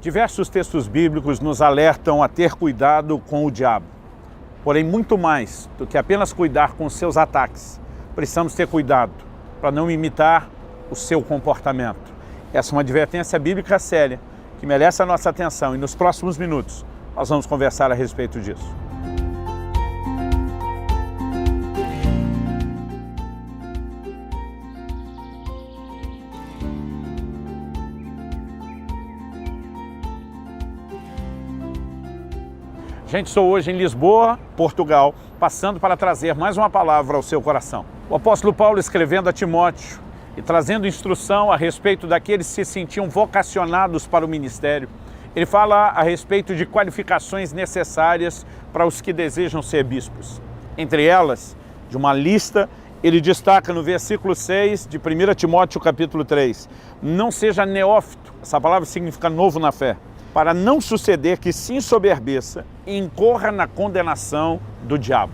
Diversos textos bíblicos nos alertam a ter cuidado com o diabo. Porém, muito mais do que apenas cuidar com os seus ataques, precisamos ter cuidado para não imitar o seu comportamento. Essa é uma advertência bíblica séria que merece a nossa atenção e nos próximos minutos nós vamos conversar a respeito disso. Gente, estou hoje em Lisboa, Portugal, passando para trazer mais uma palavra ao seu coração. O apóstolo Paulo escrevendo a Timóteo e trazendo instrução a respeito daqueles que se sentiam vocacionados para o ministério. Ele fala a respeito de qualificações necessárias para os que desejam ser bispos. Entre elas, de uma lista, ele destaca no versículo 6 de 1 Timóteo capítulo 3, não seja neófito, essa palavra significa novo na fé, para não suceder que se ensoberbeça e incorra na condenação do diabo.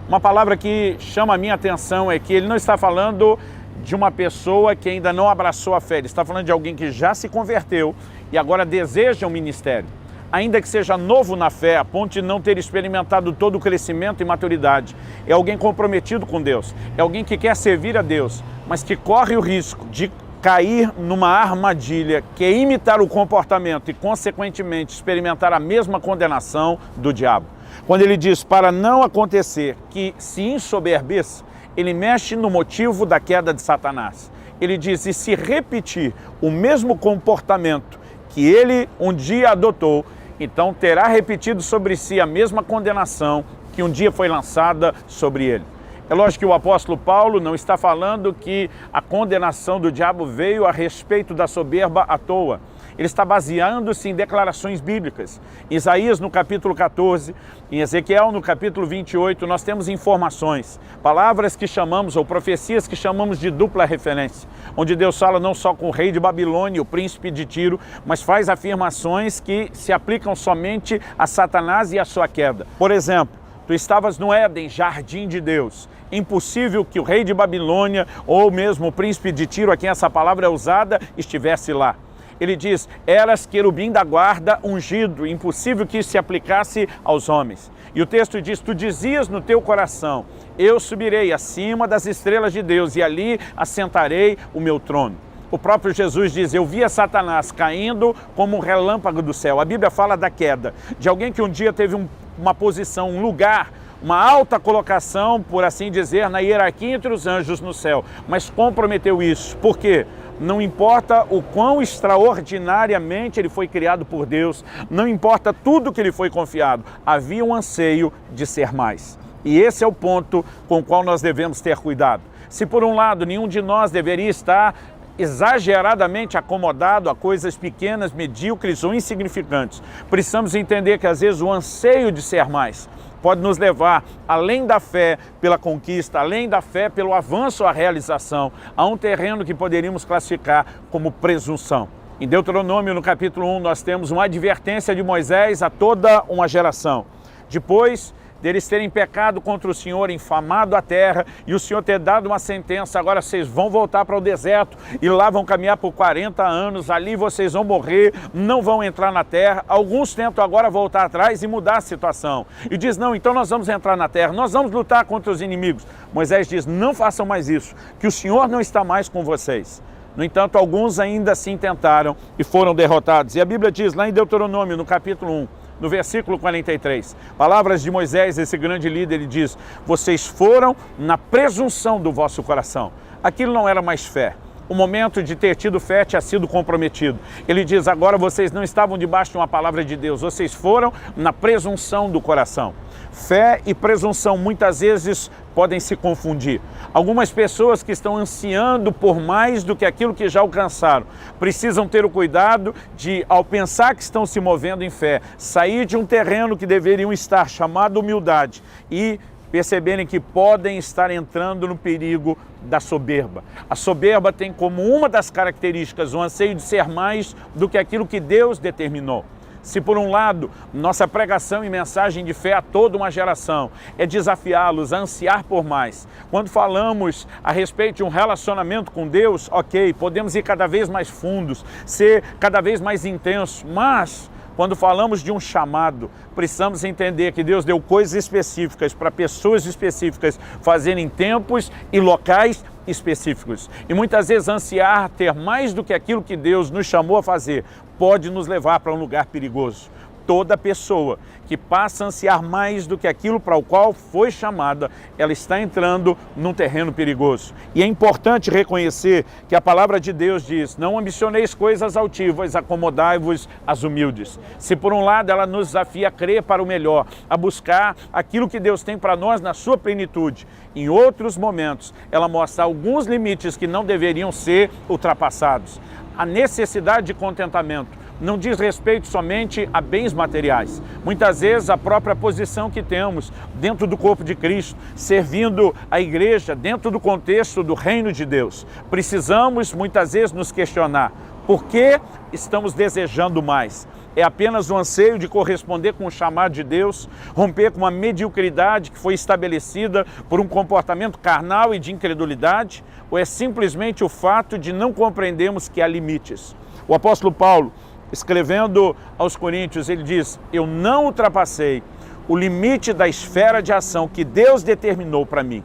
Uma palavra que chama a minha atenção é que ele não está falando de uma pessoa que ainda não abraçou a fé, ele está falando de alguém que já se converteu e agora deseja um ministério. Ainda que seja novo na fé, a ponto de não ter experimentado todo o crescimento e maturidade. É alguém comprometido com Deus, é alguém que quer servir a Deus, mas que corre o risco de cair numa armadilha que é imitar o comportamento e, consequentemente, experimentar a mesma condenação do diabo. Quando ele diz para não acontecer que se ensoberbeça, ele mexe no motivo da queda de Satanás. Ele diz, e se repetir o mesmo comportamento que ele um dia adotou, então terá repetido sobre si a mesma condenação que um dia foi lançada sobre ele. É lógico que o apóstolo Paulo não está falando que a condenação do diabo veio a respeito da soberba à toa. Ele está baseando-se em declarações bíblicas. Em Isaías no capítulo 14, em Ezequiel no capítulo 28, nós temos informações, palavras que chamamos, ou profecias que chamamos de dupla referência, onde Deus fala não só com o rei de Babilônia, o príncipe de Tiro, mas faz afirmações que se aplicam somente a Satanás e a sua queda. Por exemplo, tu estavas no Éden, jardim de Deus. Impossível que o rei de Babilônia, ou mesmo o príncipe de Tiro, a quem essa palavra é usada, estivesse lá. Ele diz, eras querubim da guarda ungido, impossível que isso se aplicasse aos homens. E o texto diz, tu dizias no teu coração, eu subirei acima das estrelas de Deus e ali assentarei o meu trono. O próprio Jesus diz, eu via Satanás caindo como um relâmpago do céu. A Bíblia fala da queda, de alguém que um dia teve uma posição, um lugar, uma alta colocação, por assim dizer, na hierarquia entre os anjos no céu, mas comprometeu isso. Por quê? Não importa o quão extraordinariamente ele foi criado por Deus, não importa tudo que lhe foi confiado, havia um anseio de ser mais. E esse é o ponto com o qual nós devemos ter cuidado. Se por um lado nenhum de nós deveria estar exageradamente acomodado a coisas pequenas, medíocres ou insignificantes, precisamos entender que às vezes o anseio de ser mais pode nos levar, além da fé pela conquista, além da fé pelo avanço à realização, a um terreno que poderíamos classificar como presunção. Em Deuteronômio, no capítulo 1, nós temos uma advertência de Moisés a toda uma geração. Depois deles terem pecado contra o Senhor, infamado a terra, e o Senhor ter dado uma sentença, agora vocês vão voltar para o deserto, e lá vão caminhar por 40 anos, ali vocês vão morrer, não vão entrar na terra. Alguns tentam agora voltar atrás e mudar a situação. E diz, não, então nós vamos entrar na terra, nós vamos lutar contra os inimigos. Moisés diz, não façam mais isso, que o Senhor não está mais com vocês. No entanto, alguns ainda assim tentaram e foram derrotados. E a Bíblia diz lá em Deuteronômio, no capítulo 1, no versículo 43, palavras de Moisés, esse grande líder, ele diz, vocês foram na presunção do vosso coração. Aquilo não era mais fé. O momento de ter tido fé tinha sido comprometido. Ele diz, agora vocês não estavam debaixo de uma palavra de Deus, vocês foram na presunção do coração. Fé e presunção muitas vezes podem se confundir. Algumas pessoas que estão ansiando por mais do que aquilo que já alcançaram, precisam ter o cuidado de, ao pensar que estão se movendo em fé, sair de um terreno que deveriam estar, chamado humildade, e perceberem que podem estar entrando no perigo da soberba. A soberba tem como uma das características o anseio de ser mais do que aquilo que Deus determinou. Se por um lado, nossa pregação e mensagem de fé a toda uma geração é desafiá-los a ansiar por mais. Quando falamos a respeito de um relacionamento com Deus, ok, podemos ir cada vez mais fundos, ser cada vez mais intenso, mas quando falamos de um chamado, precisamos entender que Deus deu coisas específicas para pessoas específicas fazerem tempos e locais específicos. E muitas vezes ansiar ter mais do que aquilo que Deus nos chamou a fazer pode nos levar para um lugar perigoso. Toda pessoa que passa a ansiar mais do que aquilo para o qual foi chamada, ela está entrando num terreno perigoso. E é importante reconhecer que a palavra de Deus diz: não ambicioneis coisas altivas, acomodai-vos às humildes. Se por um lado ela nos desafia a crer para o melhor, a buscar aquilo que Deus tem para nós na sua plenitude, em outros momentos ela mostra alguns limites que não deveriam ser ultrapassados. A necessidade de contentamento não diz respeito somente a bens materiais. Muitas vezes a própria posição que temos dentro do corpo de Cristo, servindo a igreja dentro do contexto do reino de Deus. Precisamos muitas vezes nos questionar: por que estamos desejando mais? É apenas o anseio de corresponder com o chamado de Deus, romper com uma mediocridade que foi estabelecida por um comportamento carnal e de incredulidade? Ou é simplesmente o fato de não compreendermos que há limites? O apóstolo Paulo, escrevendo aos Coríntios, ele diz: eu não ultrapassei o limite da esfera de ação que Deus determinou para mim.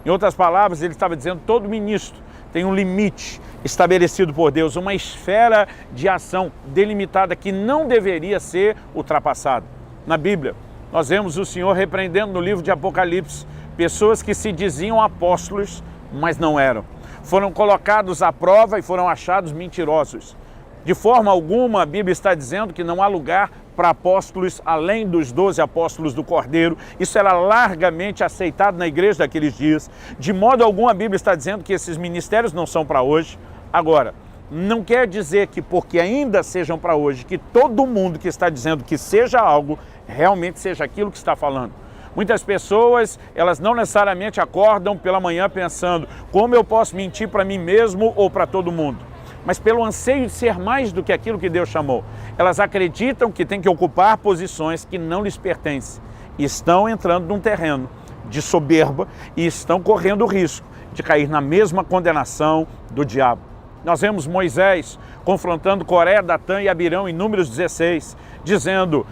Em outras palavras, ele estava dizendo: todo ministro tem um limite estabelecido por Deus, uma esfera de ação delimitada que não deveria ser ultrapassada. Na Bíblia, nós vemos o Senhor repreendendo no livro de Apocalipse pessoas que se diziam apóstolos, mas não eram. Foram colocados à prova e foram achados mentirosos. De forma alguma, a Bíblia está dizendo que não há lugar para apóstolos além dos 12 apóstolos do Cordeiro. Isso era largamente aceitado na igreja daqueles dias. De modo algum, a Bíblia está dizendo que esses ministérios não são para hoje. Agora, não quer dizer que porque ainda sejam para hoje, que todo mundo que está dizendo que seja algo, realmente seja aquilo que está falando. Muitas pessoas, elas não necessariamente acordam pela manhã pensando: como eu posso mentir para mim mesmo ou para todo mundo? Mas pelo anseio de ser mais do que aquilo que Deus chamou. Elas acreditam que têm que ocupar posições que não lhes pertencem. E estão entrando num terreno de soberba e estão correndo o risco de cair na mesma condenação do diabo. Nós vemos Moisés confrontando Coré, Datã e Abirão em Números 16, dizendo: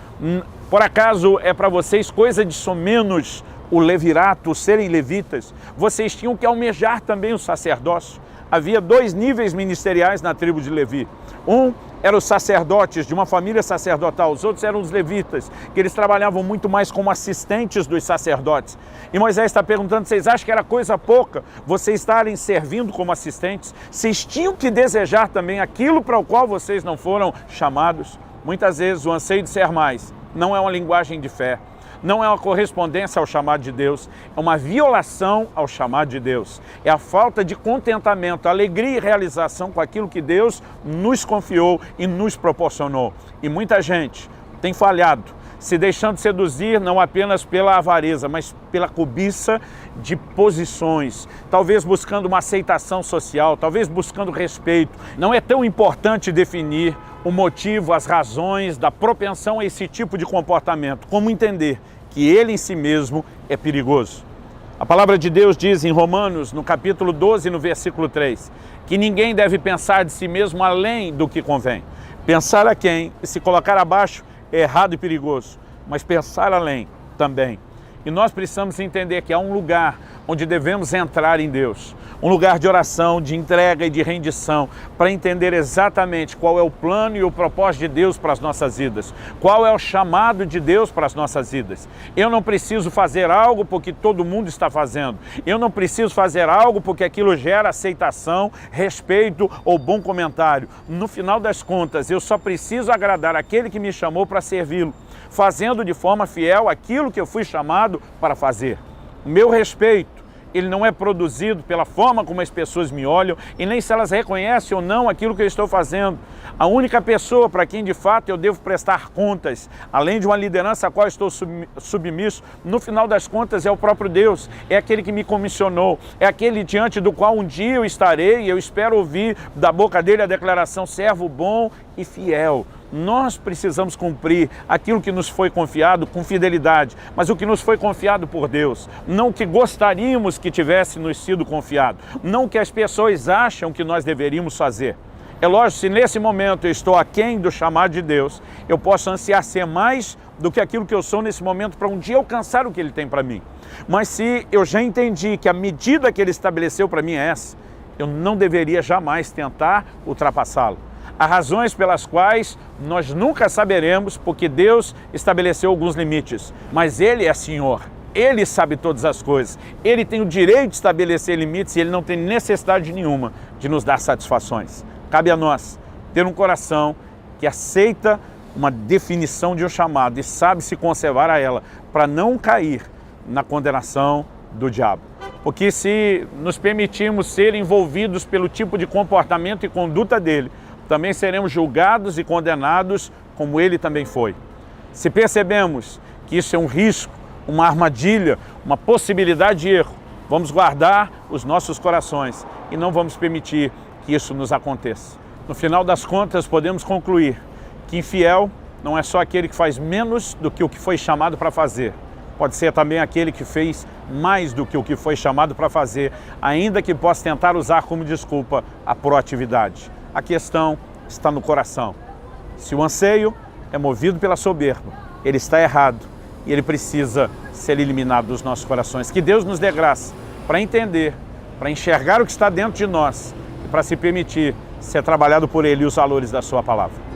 por acaso é para vocês coisa de somenos o levirato, serem levitas? Vocês tinham que almejar também o sacerdócio. Havia 2 níveis ministeriais na tribo de Levi. Um eram os sacerdotes de uma família sacerdotal, os outros eram os levitas, que eles trabalhavam muito mais como assistentes dos sacerdotes. E Moisés está perguntando: vocês acham que era coisa pouca vocês estarem servindo como assistentes? Vocês tinham que desejar também aquilo para o qual vocês não foram chamados? Muitas vezes o anseio de ser mais não é uma linguagem de fé. Não é uma correspondência ao chamado de Deus, é uma violação ao chamado de Deus. É a falta de contentamento, alegria e realização com aquilo que Deus nos confiou e nos proporcionou. E muita gente tem falhado, se deixando seduzir não apenas pela avareza, mas pela cobiça de posições, talvez buscando uma aceitação social, talvez buscando respeito. Não é tão importante definir o motivo, as razões da propensão a esse tipo de comportamento, como entender que ele em si mesmo é perigoso. A palavra de Deus diz em Romanos, no capítulo 12, no versículo 3, que ninguém deve pensar de si mesmo além do que convém. Pensar a quem e se colocar abaixo é errado e perigoso, mas pensar além também. E nós precisamos entender que há um lugar onde devemos entrar em Deus, um lugar de oração, de entrega e de rendição, para entender exatamente qual é o plano e o propósito de Deus para as nossas vidas, qual é o chamado de Deus para as nossas vidas. Eu não preciso fazer algo porque todo mundo está fazendo, eu não preciso fazer algo porque aquilo gera aceitação, respeito ou bom comentário. No final das contas, eu só preciso agradar aquele que me chamou para servi-lo, fazendo de forma fiel aquilo que eu fui chamado para fazer. O meu respeito, ele não é produzido pela forma como as pessoas me olham e nem se elas reconhecem ou não aquilo que eu estou fazendo. A única pessoa para quem de fato eu devo prestar contas, além de uma liderança a qual estou submisso, no final das contas é o próprio Deus, é aquele que me comissionou, é aquele diante do qual um dia eu estarei e eu espero ouvir da boca dele a declaração: servo bom e fiel. Nós precisamos cumprir aquilo que nos foi confiado com fidelidade, mas o que nos foi confiado por Deus, não o que gostaríamos que tivesse nos sido confiado, não o que as pessoas acham que nós deveríamos fazer. É lógico, se nesse momento eu estou aquém do chamado de Deus, eu posso ansiar ser mais do que aquilo que eu sou nesse momento para um dia alcançar o que Ele tem para mim. Mas se eu já entendi que a medida que Ele estabeleceu para mim é essa, eu não deveria jamais tentar ultrapassá-lo. Há razões pelas quais nós nunca saberemos, porque Deus estabeleceu alguns limites, mas Ele é Senhor. Ele sabe todas as coisas, Ele tem o direito de estabelecer limites e Ele não tem necessidade nenhuma de nos dar satisfações. Cabe a nós ter um coração que aceita uma definição de um chamado e sabe se conservar a ela, para não cair na condenação do diabo. Porque se nos permitirmos ser envolvidos pelo tipo de comportamento e conduta dele, também seremos julgados e condenados como ele também foi. Se percebemos que isso é um risco, uma armadilha, uma possibilidade de erro, vamos guardar os nossos corações e não vamos permitir que isso nos aconteça. No final das contas, podemos concluir que infiel não é só aquele que faz menos do que o que foi chamado para fazer. Pode ser também aquele que fez mais do que o que foi chamado para fazer, ainda que possa tentar usar como desculpa a proatividade. A questão está no coração. Se o anseio é movido pela soberba, ele está errado e ele precisa ser eliminado dos nossos corações. Que Deus nos dê graça para entender, para enxergar o que está dentro de nós, para se permitir ser trabalhado por Ele e os valores da sua palavra.